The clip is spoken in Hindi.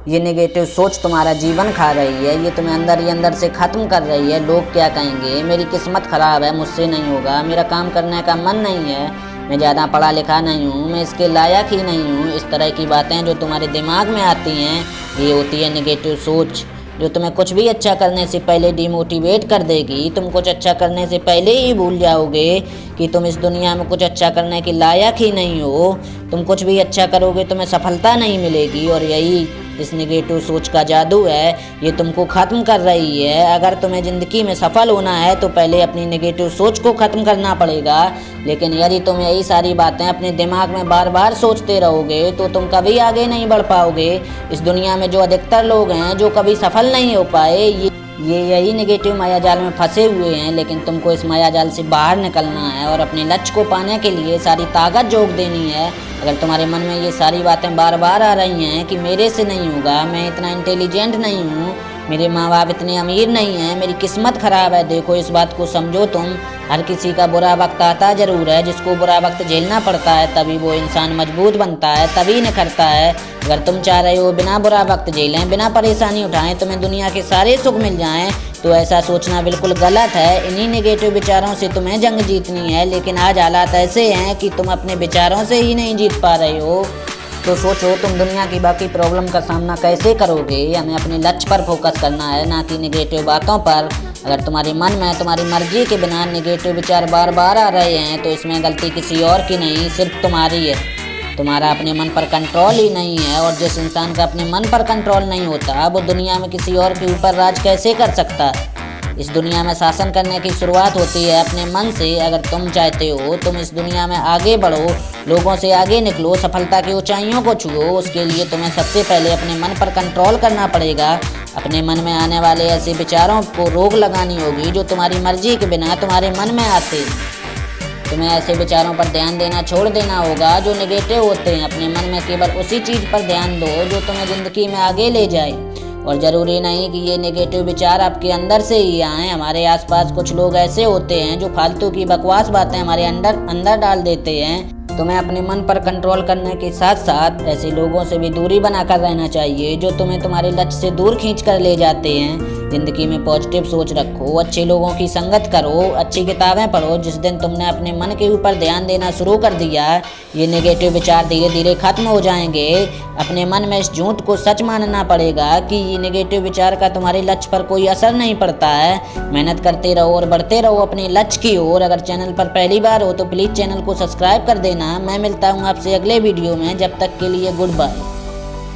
ये नेगेटिव सोच तुम्हारा जीवन खा रही है, ये तुम्हें अंदर ही अंदर से ख़त्म कर रही है। लोग क्या कहेंगे, मेरी किस्मत ख़राब है, मुझसे नहीं होगा, मेरा काम करने का मन नहीं है, मैं ज़्यादा पढ़ा लिखा नहीं हूँ, मैं इसके लायक ही नहीं हूँ। इस तरह की बातें जो तुम्हारे दिमाग में आती हैं, ये होती है नेगेटिव सोच, जो तुम्हें कुछ भी अच्छा करने से पहले डिमोटिवेट कर देगी। तुम कुछ अच्छा करने से पहले ही भूल जाओगे कि तुम इस दुनिया में कुछ अच्छा करने के लायक ही नहीं हो। तुम कुछ भी अच्छा करोगे तुम्हें सफलता नहीं मिलेगी, और यही इस नेगेटिव सोच का जादू है, ये तुमको ख़त्म कर रही है। अगर तुम्हें ज़िंदगी में सफल होना है तो पहले अपनी नेगेटिव सोच को ख़त्म करना पड़ेगा। लेकिन यदि तुम यही सारी बातें अपने दिमाग में बार बार सोचते रहोगे तो तुम कभी आगे नहीं बढ़ पाओगे। इस दुनिया में जो अधिकतर लोग हैं जो कभी सफल नहीं हो पाए, ये यही नेगेटिव मायाजाल में फंसे हुए हैं। लेकिन तुमको इस मायाजाल से बाहर निकलना है और अपने लक्ष्य को पाने के लिए सारी ताकत झोंक देनी है। अगर तुम्हारे मन में ये सारी बातें बार बार आ रही हैं कि मेरे से नहीं होगा, मैं इतना इंटेलिजेंट नहीं हूँ, मेरे माँ बाप इतने अमीर नहीं हैं, मेरी किस्मत ख़राब है, देखो इस बात को समझो तुम। हर किसी का बुरा वक्त आता ज़रूर है, जिसको बुरा वक्त झेलना पड़ता है तभी वो इंसान मजबूत बनता है, तभी निखरता है। अगर तुम चाह रहे हो बिना बुरा वक्त झेलें, बिना परेशानी उठाएं, तुम्हें दुनिया के सारे सुख मिल जाएं, तो ऐसा सोचना बिल्कुल गलत है। इन्हीं नेगेटिव विचारों से तुम्हें जंग जीतनी है, लेकिन आज हालात ऐसे हैं कि तुम अपने विचारों से ही नहीं जीत पा रहे हो। तो सोचो तुम दुनिया की बाकी प्रॉब्लम का सामना कैसे करोगे। हमें अपने लक्ष्य पर फोकस करना है, ना कि नेगेटिव बातों पर। अगर तुम्हारे मन में तुम्हारी मर्जी के बिना नेगेटिव विचार बार बार आ रहे हैं तो इसमें गलती किसी और की नहीं, सिर्फ तुम्हारी है। तुम्हारा अपने मन पर कंट्रोल ही नहीं है, और जिस इंसान का अपने मन पर कंट्रोल नहीं होता वो दुनिया में किसी और के ऊपर राज कैसे कर सकता है। इस दुनिया में शासन करने की शुरुआत होती है अपने मन से। अगर तुम चाहते हो तुम इस दुनिया में आगे बढ़ो, लोगों से आगे निकलो, सफलता की ऊंचाइयों को छुओ, उसके लिए तुम्हें सबसे पहले अपने मन पर कंट्रोल करना पड़ेगा। अपने मन में आने वाले ऐसे विचारों को रोक लगानी होगी जो तुम्हारी मर्जी के बिना तुम्हारे मन में आते। तुम्हें ऐसे विचारों पर ध्यान देना छोड़ देना होगा जो नेगेटिव होते हैं। अपने मन में केवल उसी चीज़ पर ध्यान दो जो तुम्हें ज़िंदगी में आगे ले जाए। और ज़रूरी नहीं कि ये नेगेटिव विचार आपके अंदर से ही आएँ। हमारे आसपास कुछ लोग ऐसे होते हैं जो फालतू की बकवास बातें हमारे अंदर डाल देते हैं। तुम्हें अपने मन पर कंट्रोल करने के साथ साथ ऐसे लोगों से भी दूरी बनाकर रहना चाहिए जो तुम्हें तुम्हारे लक्ष्य से दूर खींच कर ले जाते हैं। ज़िंदगी में पॉजिटिव सोच रखो, अच्छे लोगों की संगत करो, अच्छी किताबें पढ़ो। जिस दिन तुमने अपने मन के ऊपर ध्यान देना शुरू कर दिया, ये नेगेटिव विचार धीरे धीरे खत्म हो जाएंगे। अपने मन में इस झूठ को सच मानना पड़ेगा कि ये नेगेटिव विचार का तुम्हारे लक्ष्य पर कोई असर नहीं पड़ता है। मेहनत करते रहो और बढ़ते रहो अपने लक्ष्य की ओर। अगर चैनल पर पहली बार हो तो प्लीज़ चैनल को सब्सक्राइब कर देना। मैं मिलता हूँ आपसे अगले वीडियो में, जब तक के लिए गुड बाय।